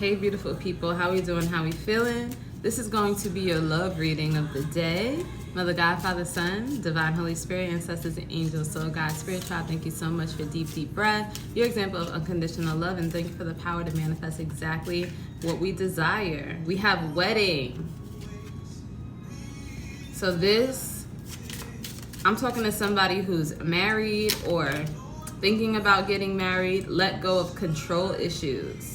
Hey beautiful people, how we doing, how we feeling? This is going to be your love reading of the day. Mother God, Father, Son, Divine Holy Spirit, Ancestors, and Angels, Soul, God, Spirit, Child, thank you so much for deep breath, your example of unconditional love, and thank you for the power to manifest exactly what we desire. We have wedding. So I'm talking to somebody who's married or thinking about getting married. Let go of control issues.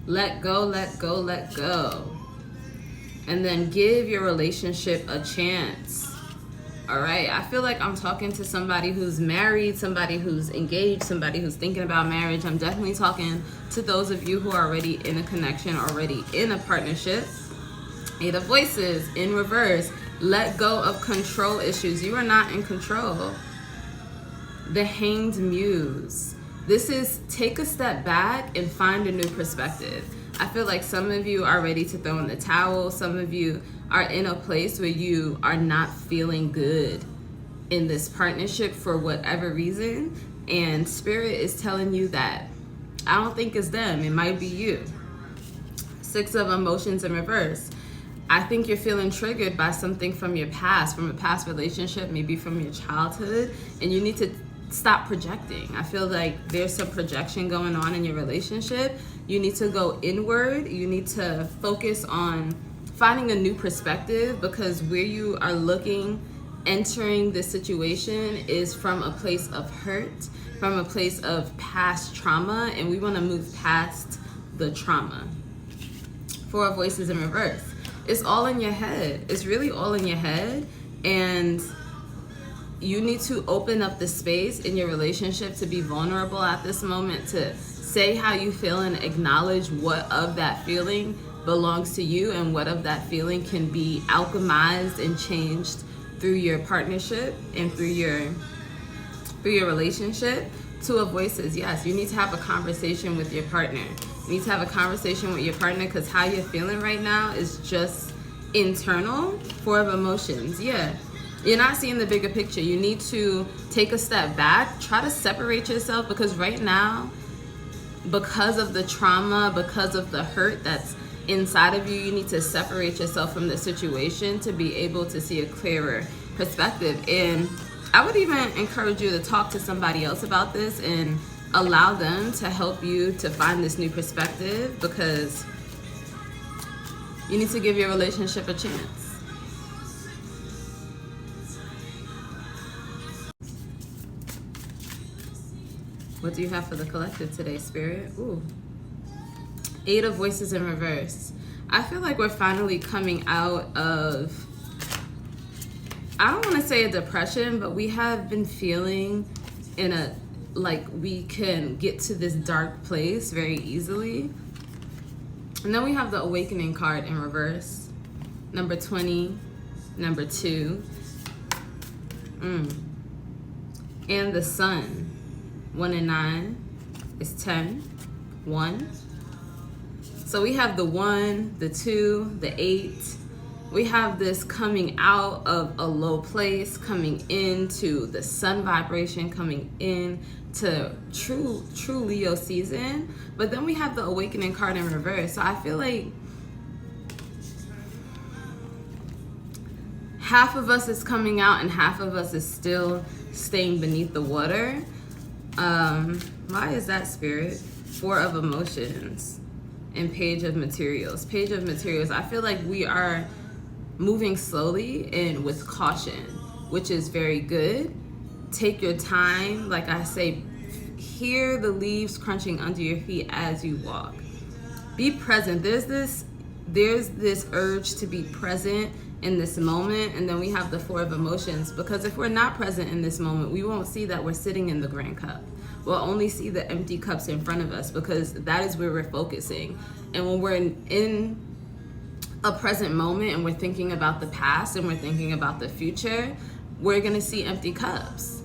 Let go, let go, let go. And then give your relationship a chance. All right? I feel like I'm talking to somebody who's married, somebody who's engaged, somebody who's thinking about marriage. I'm definitely talking to those of you who are already in a connection, already in a partnership. Eight of Voices in reverse. Let go of control issues. You are not in control. The Hanged Muse. This is take a step back and find a new perspective. I feel like some of you are ready to throw in the towel. Some of you are in a place where you are not feeling good in this partnership for whatever reason. And Spirit is telling you that I don't think it's them. It might be you. Six of Emotions in reverse. I think you're feeling triggered by something from your past, from a past relationship, maybe from your childhood, and you need to stop projecting. I feel like there's some projection going on in your relationship. You need to go inward. You need to focus on finding a new perspective, because where you are looking, entering this situation is from a place of hurt, from a place of past trauma, and we want to move past the trauma. Four of Voices in reverse. It's all in your head. It's really all in your head, and you need to open up the space in your relationship to be vulnerable at this moment, to say how you feel and acknowledge what of that feeling belongs to you and what of that feeling can be alchemized and changed through your partnership and through your relationship. Two of Voices. Yes, you need to have a conversation with your partner. You need to have a conversation with your partner, because how you're feeling right now is just internal. Four of Emotions. Yeah. You're not seeing the bigger picture. You need to take a step back, try to separate yourself, because right now, because of the trauma, because of the hurt that's inside of you, you need to separate yourself from the situation to be able to see a clearer perspective. And I would even encourage you to talk to somebody else about this and allow them to help you to find this new perspective, because you need to give your relationship a chance. What do you have for the collective today, Spirit? Ooh. Eight of Voices in reverse. I feel like we're finally coming out of, I don't want to say a depression, but we have been feeling like we can get to this dark place very easily. And then we have the Awakening card in reverse. Number 20, number 2. And the Sun. 1 and 9 is 10. 1. So we have the 1, the 2, the 8. We have this coming out of a low place, coming into the sun vibration, coming in to true Leo season. But then we have the Awakening card in reverse. So I feel like half of us is coming out and half of us is still staying beneath the water. Why is that, Spirit? Four of Emotions and Page of Materials. Page of Materials. I feel like we are moving slowly and with caution, which is very good. Take your time. Like I say, hear the leaves crunching under your feet as you walk. Be present. There's this urge to be present in this moment. And then we have the Four of Emotions, because if we're not present in this moment, we won't see that we're sitting in the Grand Cup. We'll only see the empty cups in front of us, because that is where we're focusing. And when we're in a present moment and we're thinking about the past and we're thinking about the future, we're gonna see empty cups.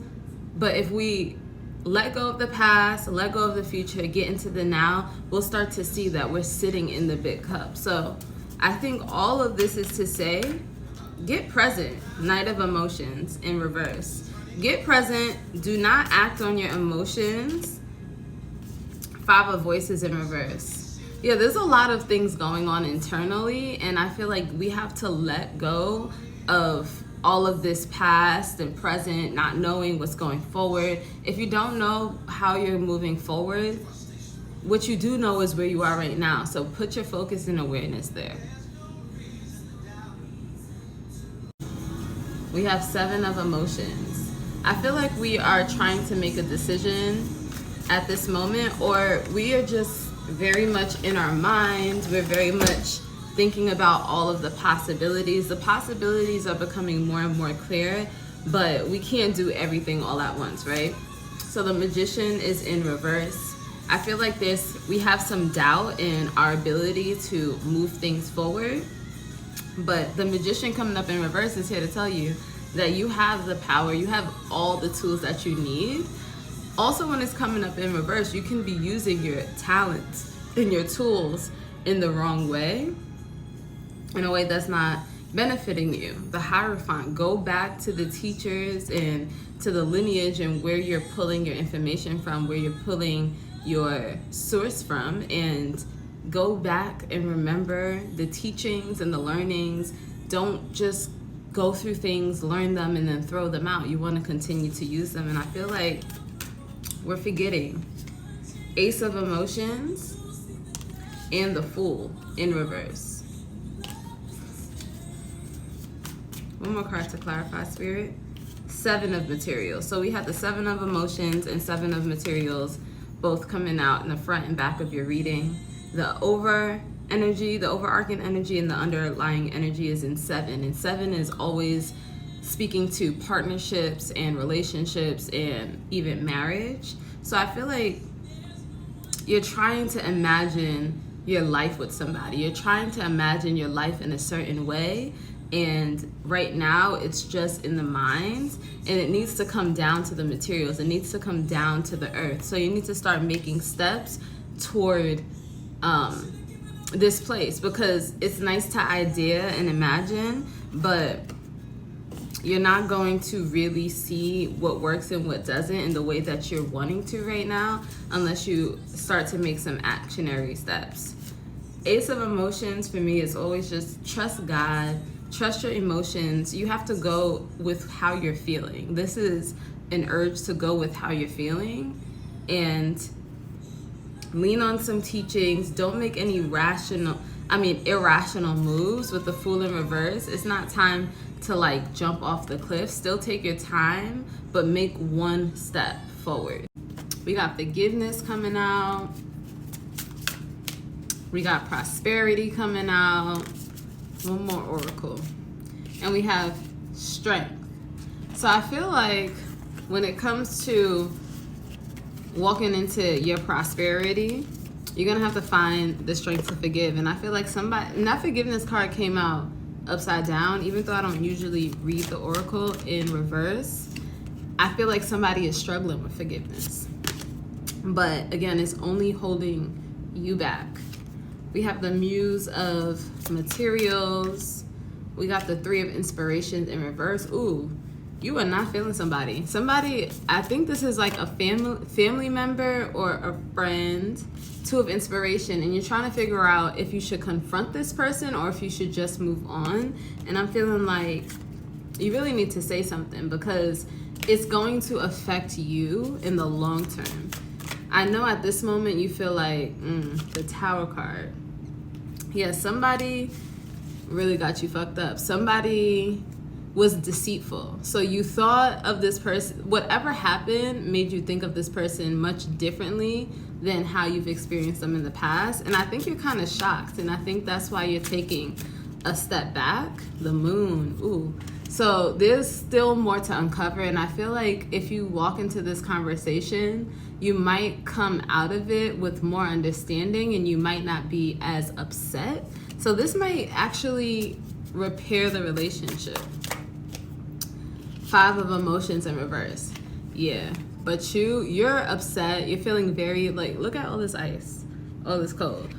But if we let go of the past, let go of the future, get into the now, we'll start to see that we're sitting in the big cup. So I think all of this is to say, get present. Knight of Emotions in reverse. Get present. Do not act on your emotions Five of Voices in reverse. Yeah, there's a lot of things going on internally, and I feel like we have to let go of all of this past and present, not knowing what's going forward. If you don't know how you're moving forward, what you do know is where you are right now. So put your focus and awareness there. We have Seven of Emotions. I feel like we are trying to make a decision at this moment, or we are just very much in our minds. We're very much thinking about all of the possibilities. The possibilities are becoming more and more clear, but we can't do everything all at once, right? So the Magician is in reverse. I feel like we have some doubt in our ability to move things forward, but the Magician coming up in reverse is here to tell you that you have the power, you have all the tools that you need. Also, when it's coming up in reverse, you can be using your talents and your tools in the wrong way, in a way that's not benefiting you. The Hierophant, go back to the teachers and to the lineage and where you're pulling your information from, where you're pulling your source from, and go back and remember the teachings and the learnings. Don't just go through things, learn them, and then throw them out. You want to continue to use them, and I feel like we're forgetting. Ace of Emotions and the Fool in reverse. One more card to clarify, Spirit. Seven of Materials. So we have the Seven of Emotions and Seven of Materials both coming out in the front and back of your reading. The overarching energy and the underlying energy is in Seven. And Seven is always speaking to partnerships and relationships and even marriage. So I feel like you're trying to imagine your life with somebody. You're trying to imagine your life in a certain way. And right now it's just in the mind, and it needs to come down to the materials. It needs to come down to the earth. So you need to start making steps toward this place, because it's nice to idea and imagine, but you're not going to really see what works and what doesn't in the way that you're wanting to right now unless you start to make some actionary steps. Ace of Emotions for me is always just trust God, trust your emotions. You have to go with how you're feeling. This is an urge to go with how you're feeling and lean on some teachings. Don't make any irrational moves with the Fool in reverse. It's not time to jump off the cliff. Still take your time, but make one step forward. We got Forgiveness coming out. We got Prosperity coming out. One more Oracle. And we have Strength. So I feel like when it comes to walking into your prosperity, you're gonna have to find the strength to forgive. And I feel like that Forgiveness card came out upside down. Even though I don't usually read the Oracle in reverse, I feel like somebody is struggling with forgiveness. But again, it's only holding you back. We have the Muse of Materials. We got the Three of Inspirations in reverse. Ooh, you are not feeling somebody. I think this is like a family member or a friend. Two of Inspiration, and you're trying to figure out if you should confront this person or if you should just move on. And I'm feeling like you really need to say something, because it's going to affect you in the long term. I know at this moment you feel like the Tower card. Yeah, somebody really got you fucked up. Somebody was deceitful. So you thought of this person, whatever happened made you think of this person much differently than how you've experienced them in the past. And I think you're kind of shocked. And I think that's why you're taking a step back. The Moon, ooh. So there's still more to uncover. And I feel like if you walk into this conversation, you might come out of it with more understanding and you might not be as upset. So this might actually repair the relationship. Five of Emotions in reverse. Yeah, but you're upset. You're feeling very look at all this ice, all this cold.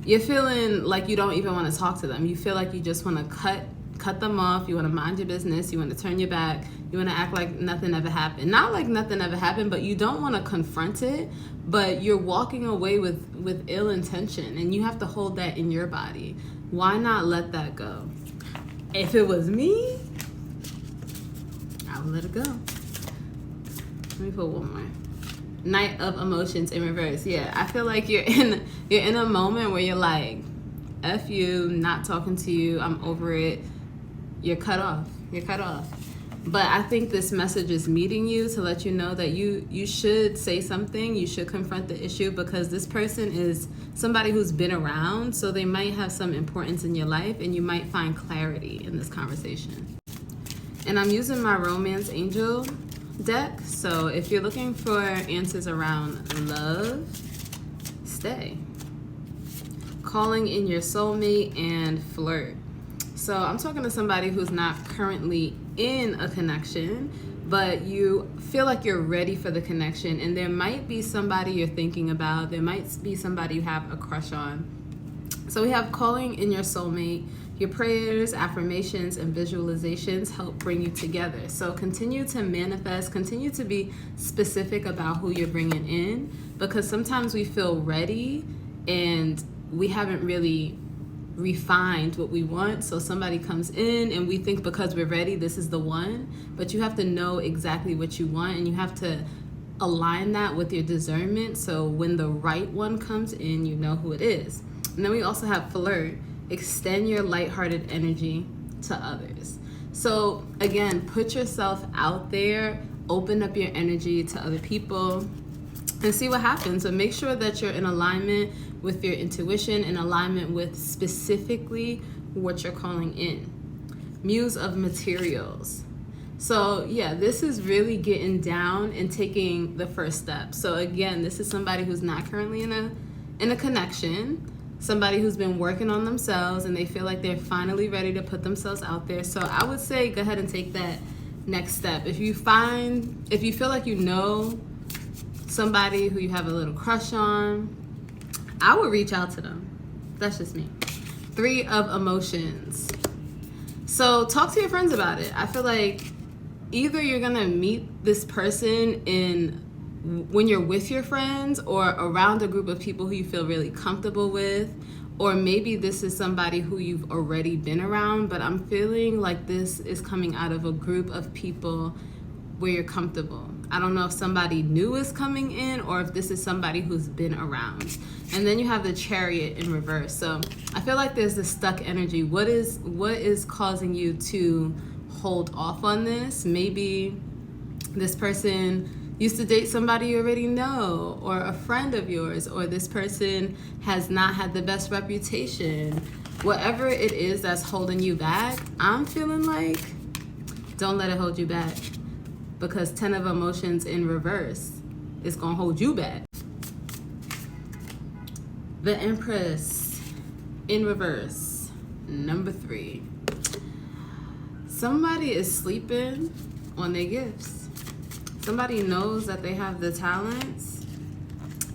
You're feeling like you don't even want to talk to them. You feel like you just want to cut cut them off. You want to mind your business. You want to turn your back. You want to act like nothing ever happened. Not like nothing ever happened, but you don't want to confront it. But you're walking away with ill intention, and you have to hold that in your body. Why not let that go? If it was me, I would let it go. Let me put one more. Knight of Emotions in reverse. Yeah, I feel like you're in a moment where you're like, F you, not talking to you, I'm over it. You're cut off. But I think this message is meeting you to let you know that you should say something. You should confront the issue, because this person is somebody who's been around, so they might have some importance in your life, and you might find clarity in this conversation. And I'm using my Romance Angel deck, so if you're looking for answers around love, stay. Calling in your soulmate and flirt. So I'm talking to somebody who's not currently in a connection, but you feel like you're ready for the connection, and there might be somebody you're thinking about. There might be somebody you have a crush on. So we have calling in your soulmate. Your prayers, affirmations, and visualizations help bring you together. So continue to manifest, continue to be specific about who you're bringing in, because sometimes we feel ready and we haven't really refined what we want. So somebody comes in and we think because we're ready, this is the one, but you have to know exactly what you want, and you have to align that with your discernment, so when the right one comes in, you know who it is. And then we also have flirt. Extend your lighthearted energy to others. So again, put yourself out there, open up your energy to other people, and see what happens. So make sure that you're in alignment with your intuition, in alignment with specifically what you're calling in. Muse of Materials. So yeah, this is really getting down and taking the first step. So again, this is somebody who's not currently in a connection, somebody who's been working on themselves, and they feel like they're finally ready to put themselves out there. So I would say go ahead and take that next step. If you feel like you know somebody who you have a little crush on, I would reach out to them. That's just me. 3 of Emotions. So talk to your friends about it. I feel like either you're gonna meet this person when you're with your friends, or around a group of people who you feel really comfortable with, or maybe this is somebody who you've already been around, but I'm feeling like this is coming out of a group of people where you're comfortable. I don't know if somebody new is coming in or if this is somebody who's been around. And then you have the Chariot in reverse. So I feel like there's this stuck energy. What is causing you to hold off on this? Maybe this person used to date somebody you already know, or a friend of yours, or this person has not had the best reputation. Whatever it is that's holding you back, I'm feeling like don't let it hold you back, because 10 of Emotions in reverse is gonna hold you back. The Empress in reverse, number 3. Somebody is sleeping on their gifts. Somebody knows that they have the talents.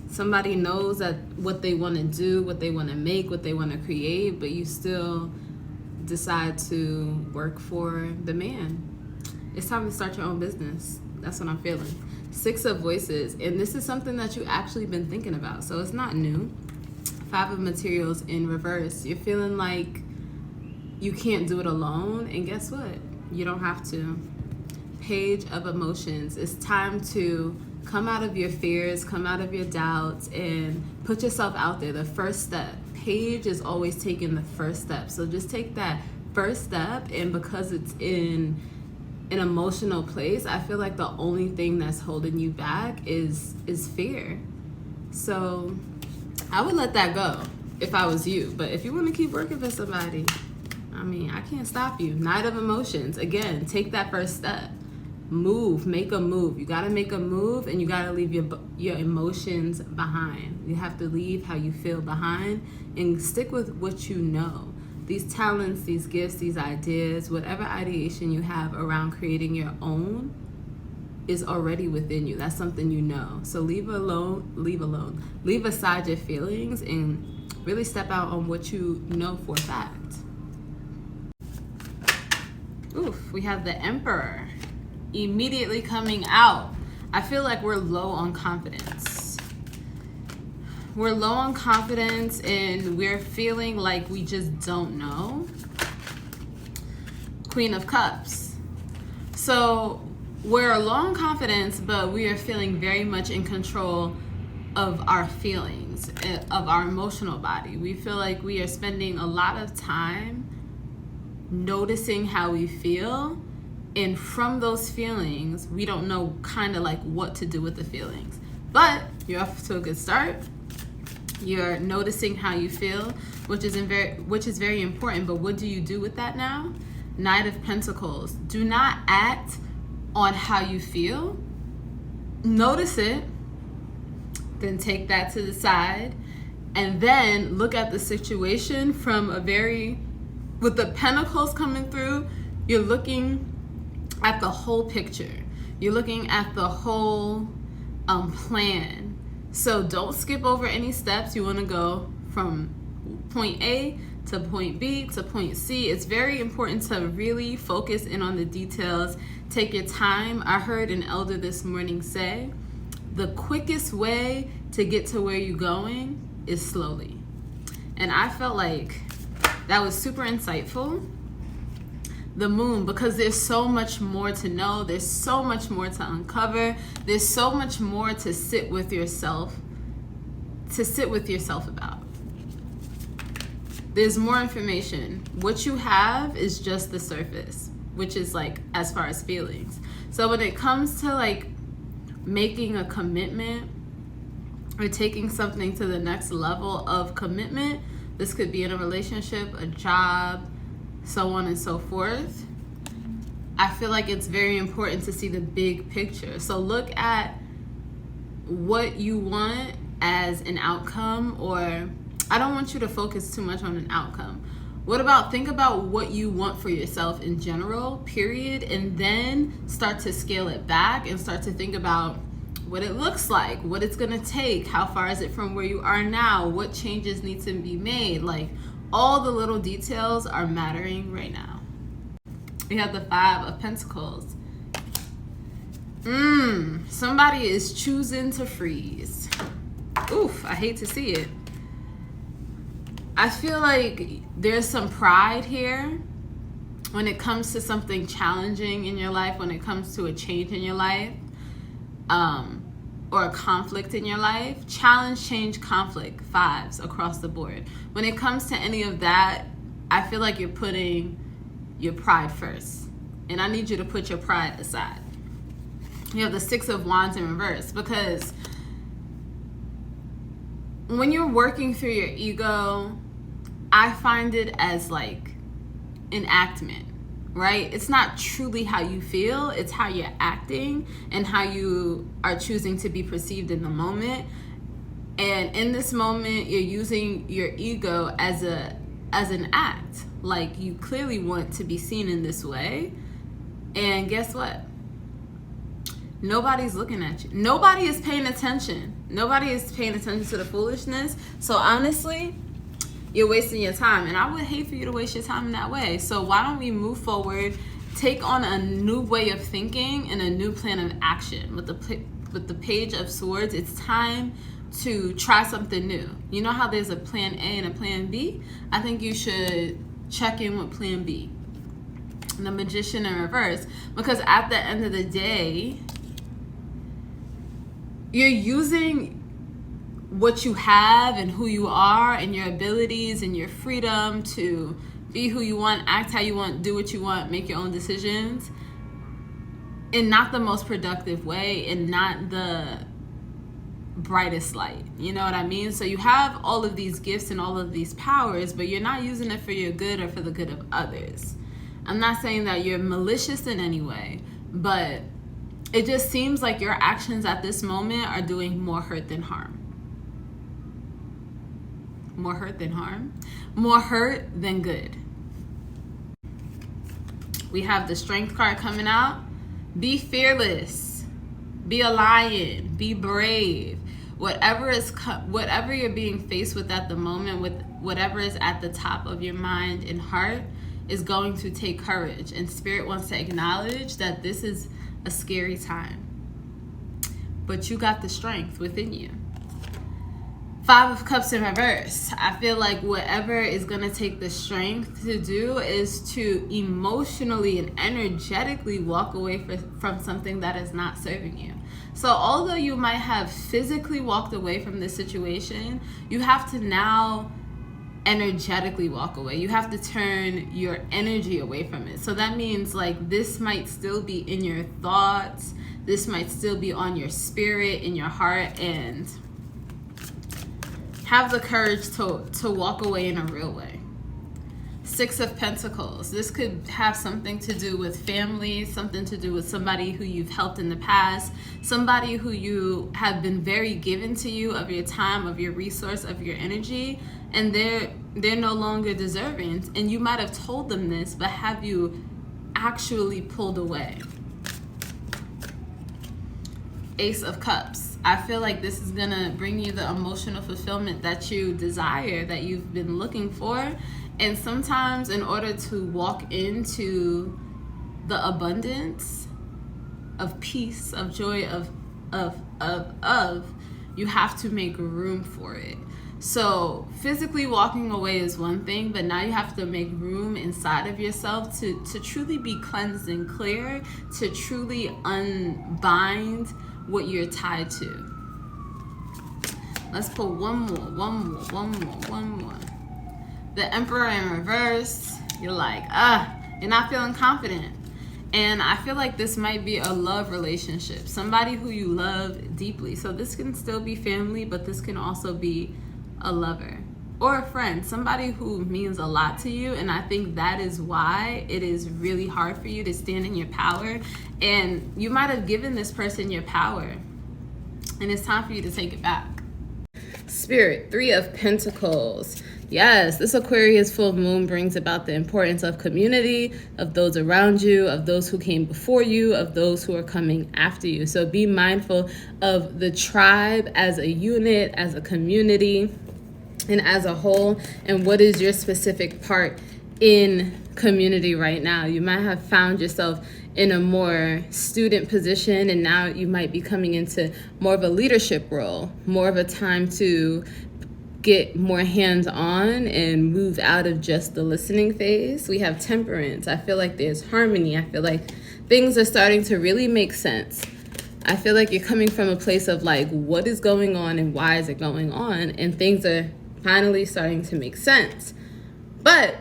Somebody knows that what they want to do, what they want to make, what they want to create, but you still decide to work for the man. It's time to start your own business. That's what I'm feeling. 6 of Voices, and this is something that you actually been thinking about, so it's not new. 5 of Materials in reverse. You're feeling like you can't do it alone, and guess what? You don't have to. Page of Emotions. It's time to come out of your fears, come out of your doubts, and put yourself out there. The first step. Page is always taking the first step. So just take that first step, and because it's in an emotional place, I feel like the only thing that's holding you back is fear. So I would let that go if I was you. But if you want to keep working for somebody, I mean, I can't stop you. Knight of Emotions. Again, take that first step. Move, make a move. You gotta make a move, and you gotta leave your emotions behind. You have to leave how you feel behind and stick with what you know. These talents, these gifts, these ideas, whatever ideation you have around creating your own is already within you. That's something you know. So leave aside your feelings and really step out on what you know for a fact. Oof, we have the Emperor immediately coming out. I feel like we're low on confidence. We're low on confidence and we're feeling like we just don't know. Queen of Cups. So we're low on confidence, but we are feeling very much in control of our feelings, of our emotional body. We feel like we are spending a lot of time noticing how we feel, and from those feelings we don't know kind of like what to do with the feelings. But you're off to a good start. You're noticing how you feel, which is very important. But what do you do with that now? Knight of Pentacles. Do not act on how you feel. Notice it, then take that to the side, and then look at the situation from with the Pentacles coming through, you're looking at the whole picture. You're looking at the whole plan. So don't skip over any steps. You want to go from point A to point B to point C. It's very important to really focus in on the details. Take your time. I heard an elder this morning say, the quickest way to get to where you're going is slowly. And I felt like that was super insightful. The Moon, because there's so much more to know. There's so much more to uncover. There's so much more to sit with yourself about. There's more information. What you have is just the surface, which is like as far as feelings. So when it comes to like making a commitment or taking something to the next level of commitment, this could be in a relationship, a job, so on and so forth. I feel like it's very important to see the big picture. So look at what you want as an outcome, or I don't want you to focus too much on an outcome. Think about what you want for yourself in general, period, and then start to scale it back and start to think about what it looks like, what it's gonna take, how far is it from where you are now, what changes need to be made. Like, all the little details are mattering right now. We have the Five of Pentacles. Somebody is choosing to freeze. Oof, I hate to see it. I feel like there's some pride here when it comes to something challenging in your life, when it comes to a change in your life, or a conflict in your life. Challenge, change, conflict, fives across the board. When it comes to any of that, I feel like you're putting your pride first. And I need you to put your pride aside. You have the Six of Wands in reverse, because when you're working through your ego, I find it as like enactment, right? It's not truly how you feel, it's how you're acting and how you are choosing to be perceived in the moment. And in this moment, you're using your ego as an act. Like, you clearly want to be seen in this way. And guess what? Nobody's looking at you. Nobody is paying attention. Nobody is paying attention to the foolishness. So honestly, you're wasting your time. And I would hate for you to waste your time in that way. So why don't we move forward, take on a new way of thinking and a new plan of action. With the Page of Swords, it's time to try something new. You know how there's a plan A and a plan B? I think you should check in with plan B. The Magician in reverse. Because at the end of the day, you're using what you have and who you are and your abilities and your freedom to be who you want, act how you want, do what you want, make your own decisions in not the most productive way and not the brightest light. You know what I mean? So you have all of these gifts and all of these powers, but you're not using it for your good or for the good of others. I'm not saying that you're malicious in any way, but it just seems like your actions at this moment are doing more hurt than harm. More hurt than harm. More hurt than good. We have the Strength card coming out. Be fearless. Be a lion. Be brave. Whatever you're being faced with at the moment, with whatever is at the top of your mind and heart, is going to take courage, and Spirit wants to acknowledge that this is a scary time, but you got the strength within you. 5 of Cups in reverse. I feel like whatever is going to take the strength to do is to emotionally and energetically walk away from something that is not serving you. So although you might have physically walked away from this situation, you have to now energetically walk away. You have to turn your energy away from it. So that means like this might still be in your thoughts. This might still be on your spirit, in your heart, and have the courage to walk away in a real way. 6 of Pentacles. This could have something to do with family, something to do with somebody who you've helped in the past, somebody who you have been very given to you of your time, of your resource, of your energy, and they're no longer deserving. And you might have told them this, but have you actually pulled away? Ace of Cups. I feel like this is gonna bring you the emotional fulfillment that you desire, that you've been looking for. And sometimes in order to walk into the abundance of peace, of joy, of you have to make room for it. So physically walking away is one thing, but now you have to make room inside of yourself to truly be cleansed and clear, to truly unbind what you're tied to. Let's pull one more. The Emperor in reverse. You're like, you're not feeling confident. And I feel like this might be a love relationship, somebody who you love deeply. So this can still be family, but this can also be a lover or a friend, somebody who means a lot to you. And I think that is why it is really hard for you to stand in your power. And you might have given this person your power, and it's time for you to take it back. Spirit, 3 of Pentacles. Yes, this Aquarius full moon brings about the importance of community, of those around you, of those who came before you, of those who are coming after you. So be mindful of the tribe as a unit, as a community, and as a whole, and what is your specific part in community right now. You might have found yourself in a more student position, and now you might be coming into more of a leadership role, more of a time to get more hands-on and move out of just the listening phase. We have Temperance. I feel like there's harmony. I feel like things are starting to really make sense. I feel like you're coming from a place of like, what is going on and why is it going on? And things are finally starting to make sense. But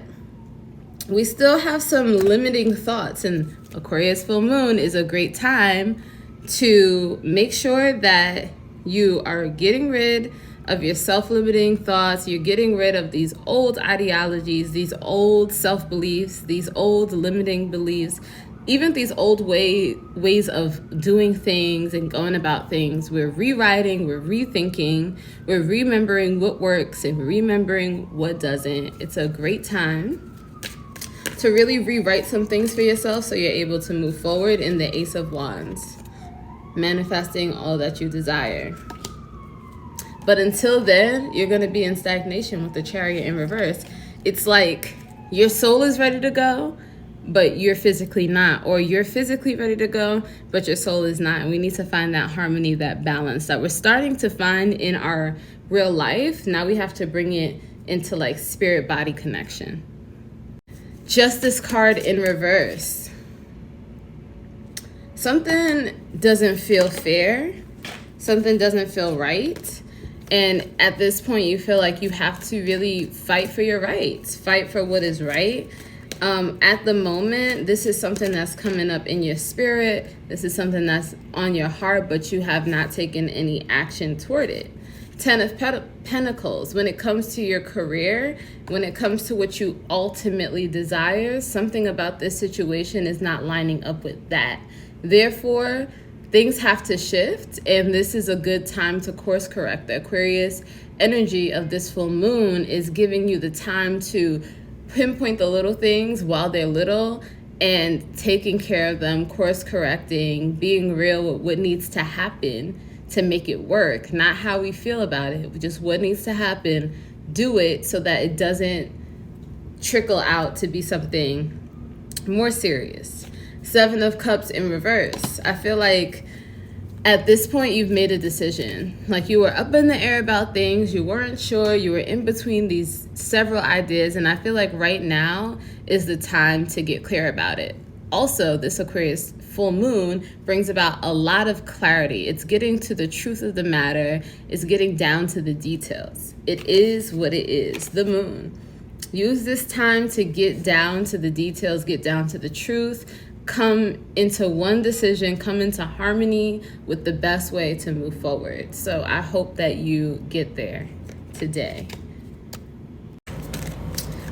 we still have some limiting thoughts, and Aquarius full moon is a great time to make sure that you are getting rid of your self-limiting thoughts. You're getting rid of these old ideologies, these old self-beliefs, these old limiting beliefs, even these old ways of doing things and going about things. We're rewriting, we're rethinking, we're remembering what works and remembering what doesn't. It's a great time to really rewrite some things for yourself so you're able to move forward in the Ace of Wands, manifesting all that you desire. But until then, you're going to be in stagnation with the Chariot in reverse. It's like your soul is ready to go, but you're physically not. Or you're physically ready to go, but your soul is not. And we need to find that harmony, that balance that we're starting to find in our real life. Now we have to bring it into like spirit-body connection. Justice card in reverse. Something doesn't feel fair. Something doesn't feel right. And at this point, you feel like you have to really fight for your rights, fight for what is right. At the moment, this is something that's coming up in your spirit. This is something that's on your heart, but you have not taken any action toward it. 10 of Pentacles. When it comes to your career, when it comes to what you ultimately desire, something about this situation is not lining up with that. Therefore, things have to shift, and this is a good time to course correct. The Aquarius energy of this full moon is giving you the time to pinpoint the little things while they're little and taking care of them, course correcting, being real with what needs to happen to make it work, not how we feel about it, just what needs to happen. Do it so that it doesn't trickle out to be something more serious. 7 of Cups in reverse. I feel like at this point you've made a decision. Like you were up in the air about things, you weren't sure, you were in between these several ideas, and I feel like right now is the time to get clear about it. Also, this Aquarius full moon brings about a lot of clarity. It's getting to the truth of the matter. It's getting down to the details. It is what it is, the moon. Use this time to get down to the details, get down to the truth, come into one decision, come into harmony with the best way to move forward. So I hope that you get there today.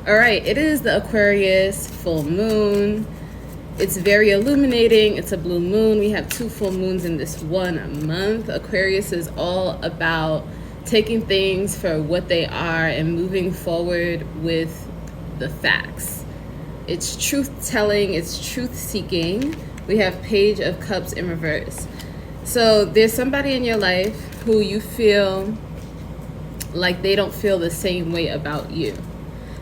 All right, it is the Aquarius full moon. It's very illuminating. It's a blue moon. We have 2 full moons in this one month. Aquarius is all about taking things for what they are and moving forward with the facts. It's truth-telling, it's truth-seeking. We have Page of Cups in reverse. So there's somebody in your life who you feel like they don't feel the same way about you.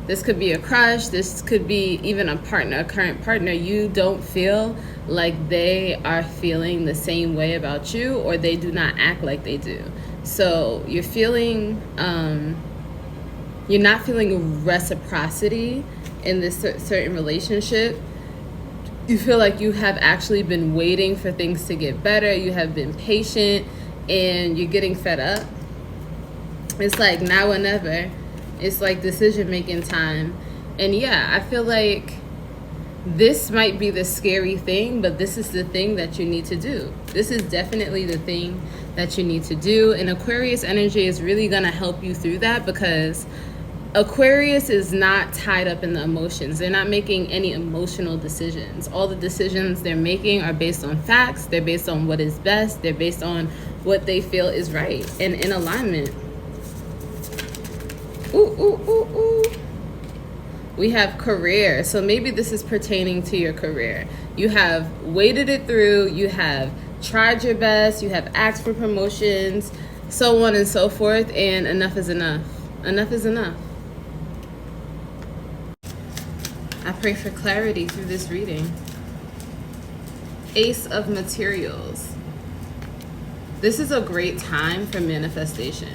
This could be a crush, this could be even a partner, a current partner. You don't feel like they are feeling the same way about you, or they do not act like they do. So you're feeling, you're not feeling reciprocity in this certain relationship. You feel like you have actually been waiting for things to get better. You have been patient and you're getting fed up. It's like now or never. It's like decision-making time. And yeah, I feel like this might be the scary thing, but this is the thing that you need to do. This is definitely the thing that you need to do. And Aquarius energy is really going to help you through that, because Aquarius is not tied up in the emotions. They're not making any emotional decisions. All the decisions they're making are based on facts. They're based on what is best. They're based on what they feel is right and in alignment. We have career. So maybe this is pertaining to your career. You have waited it through. You have tried your best. You have asked for promotions, so on and so forth. And enough is enough. Enough is enough. I pray for clarity through this reading. Ace of Materials. This is a great time for manifestation.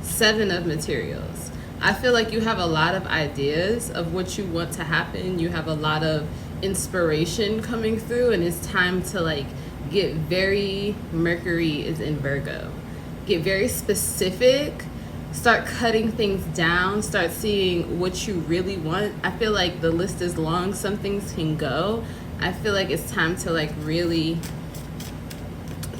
7 of Materials. I feel like you have a lot of ideas of what you want to happen. You have a lot of inspiration coming through, and it's time to like get very, Mercury is in Virgo. Get very specific. Start cutting things down. Start seeing what you really want. I feel like the list is long. Some things can go. I feel like it's time to like really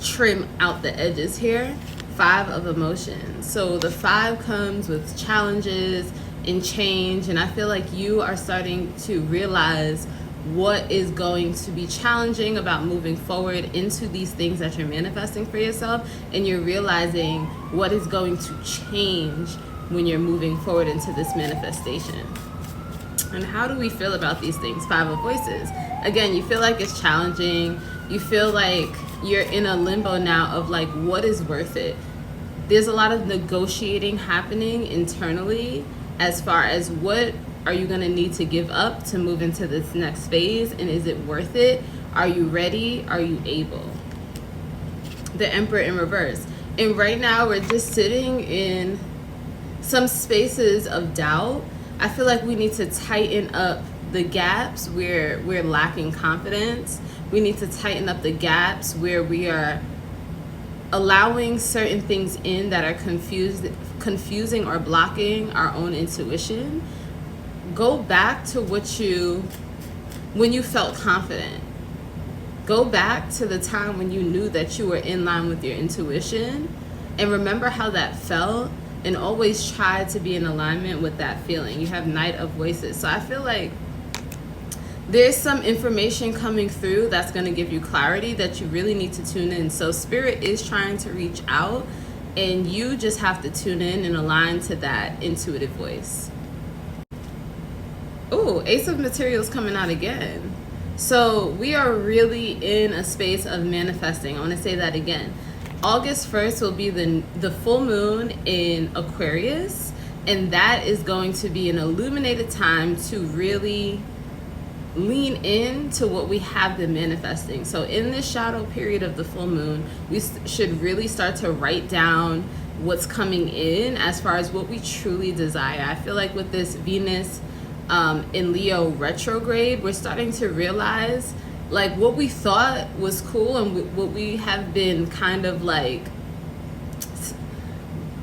trim out the edges here. 5 of Emotions. So the 5 comes with challenges and change, and I feel like you are starting to realize what is going to be challenging about moving forward into these things that you're manifesting for yourself, and you're realizing what is going to change when you're moving forward into this manifestation. And how do we feel about these things? 5 of Voices. Again, you feel like it's challenging. You feel like you're in a limbo now of like, what is worth it? There's a lot of negotiating happening internally as far as what are you going to need to give up to move into this next phase, and is it worth it? Are you ready? Are you able? The Emperor in reverse. And right now we're just sitting in some spaces of doubt. I feel like we need to tighten up the gaps where we're lacking confidence. We need to tighten up the gaps where we are allowing certain things in that are confusing or blocking our own intuition. Go back to when you felt confident. Go back to the time when you knew that you were in line with your intuition, and remember how that felt, and always try to be in alignment with that feeling. You have Knight of Voices. So I feel like there's some information coming through that's going to give you clarity that you really need to tune in. So Spirit is trying to reach out, and you just have to tune in and align to that intuitive voice. Oh, Ace of Materials coming out again. So we are really in a space of manifesting. I want to say that again. August 1st will be the full moon in Aquarius. And that is going to be an illuminated time to really lean into what we have been manifesting. So in this shadow period of the full moon, we should really start to write down what's coming in as far as what we truly desire. I feel like with this Venus in Leo retrograde, we're starting to realize like what we thought was cool and what we have been kind of like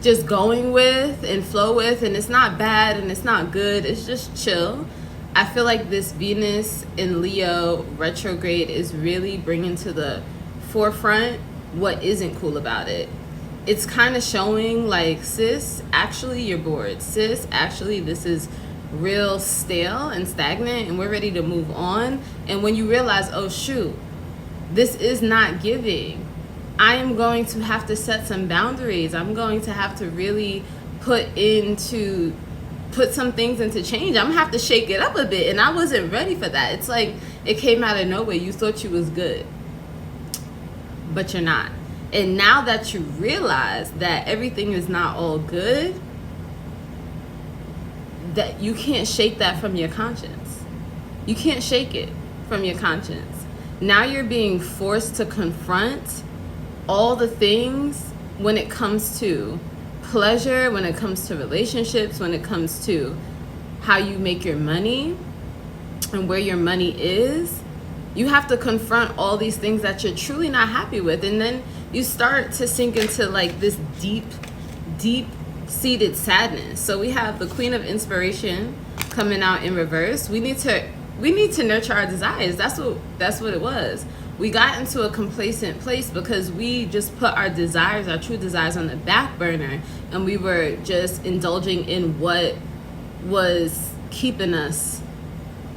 just going with and flow with, and it's not bad and it's not good, it's just chill. I feel like this Venus in Leo retrograde is really bringing to the forefront what isn't cool about it. It's kind of showing like, sis, actually you're bored. Sis, actually this is real stale and stagnant and we're ready to move on. And when you realize, oh shoot, this is not giving, I am going to have to set some boundaries. I'm going to have to really put some things into change. I'm gonna have to shake it up a bit, and I wasn't ready for that. It's like it came out of nowhere. You thought you was good, but you're not. And now that you realize that everything is not all good, that you can't shake that from your conscience. You can't shake it from your conscience. Now you're being forced to confront all the things when it comes to pleasure, when it comes to relationships, when it comes to how you make your money and where your money is. You have to confront all these things that you're truly not happy with, and then you start to sink into like this deep seated sadness. So we have the Queen of Inspiration coming out in reverse. We need to nurture our desires. That's what it was. We got into a complacent place because we just put our desires, our true desires, on the back burner, and we were just indulging in what was keeping us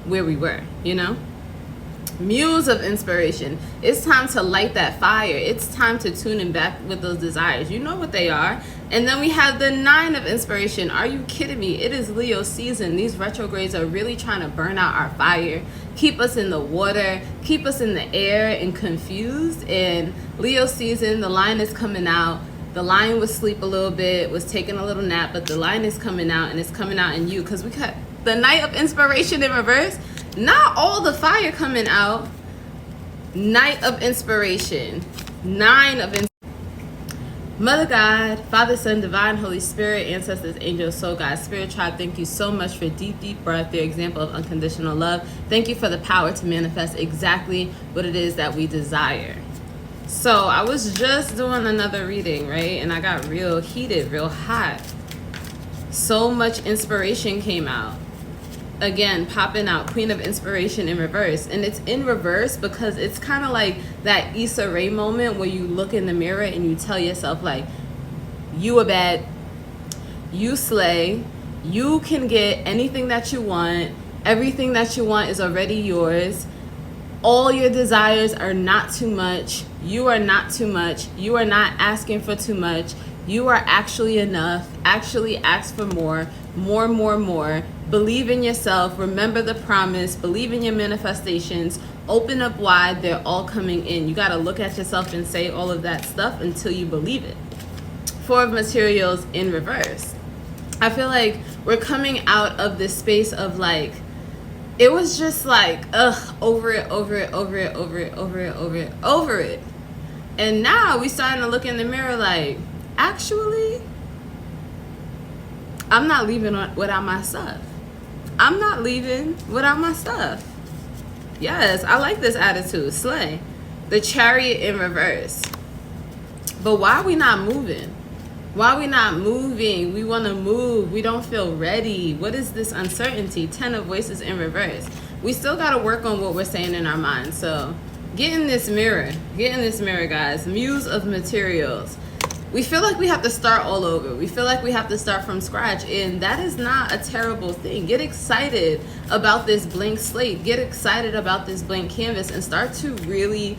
where we were, you know? Muse of Inspiration. It's time to light that fire. It's time to tune in back with those desires. You know what they are. And then we have the Nine of Inspiration. Are you kidding me? It is Leo season. These retrogrades are really trying to burn out our fire, keep us in the water, keep us in the air and confused. And Leo season, the lion is coming out. The lion was asleep a little bit, was taking a little nap, but the lion is coming out, and it's coming out in you because we got the Knight of Inspiration in reverse. Not all the fire coming out. Knight of Inspiration. Nine of Inspiration. Mother God, Father, Son, Divine, Holy Spirit, Ancestors, Angels, Soul God, Spirit Tribe, thank you so much for deep breath, your example of unconditional love. Thank you for the power to manifest exactly what it is that we desire. So I was just doing another reading, right? And I got real heated, real hot. So much inspiration came out. Again, popping out, Queen of Inspiration in reverse. And it's in reverse because it's kind of like that Issa Rae moment where you look in the mirror and you tell yourself like, you are bad, you slay, you can get anything that you want, everything that you want is already yours, all your desires are not too much, you are not too much, you are not asking for too much, you are actually enough, actually ask for more. Believe in yourself, remember the promise, believe in your manifestations, open up wide, they're all coming in. You got to look at yourself and say all of that stuff until you believe it. Four of Materials in reverse. I feel like we're coming out of this space of like, it was just like, over it. And now we starting to look in the mirror like, actually, I'm not leaving without my stuff. I'm not leaving without my stuff. Yes, I like this attitude. Slay. The Chariot in reverse. But why are we not moving? Why are we not moving? We want to move. We don't feel ready. What is this uncertainty? 10 of Voices in reverse. We still got to work on what we're saying in our minds. So get in this mirror. Get in this mirror, guys. Muse of Materials. We feel like we have to start all over. We feel like we have to start from scratch, and that is not a terrible thing. Get excited about this blank slate. Get excited about this blank canvas and start to really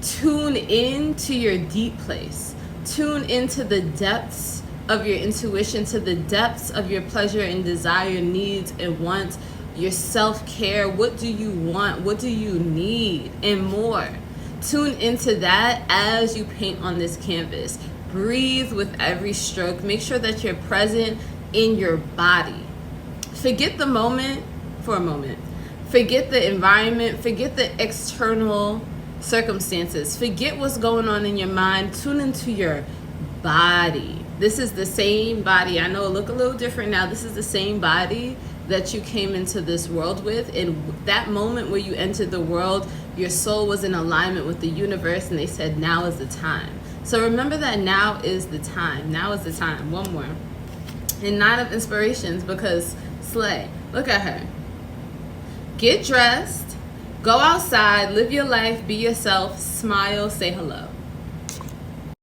tune in to your deep place. Tune into the depths of your intuition, to the depths of your pleasure and desire, needs and wants, your self-care. What do you want? What do you need? And more. Tune into that as you paint on this canvas. Breathe with every stroke. Make sure that you're present in your body. Forget the moment for a moment. Forget the environment. Forget the external circumstances. Forget what's going on in your mind. Tune into your body. This is the same body. I know it look a little different now. This is the same body that you came into this world with. In that moment where you entered the world, your soul was in alignment with the universe, and they said, now is the time. So remember that now is the time. Now is the time. One more. And 9 of inspirations, because slay. Look at her. Get dressed. Go outside. Live your life. Be yourself. Smile. Say hello.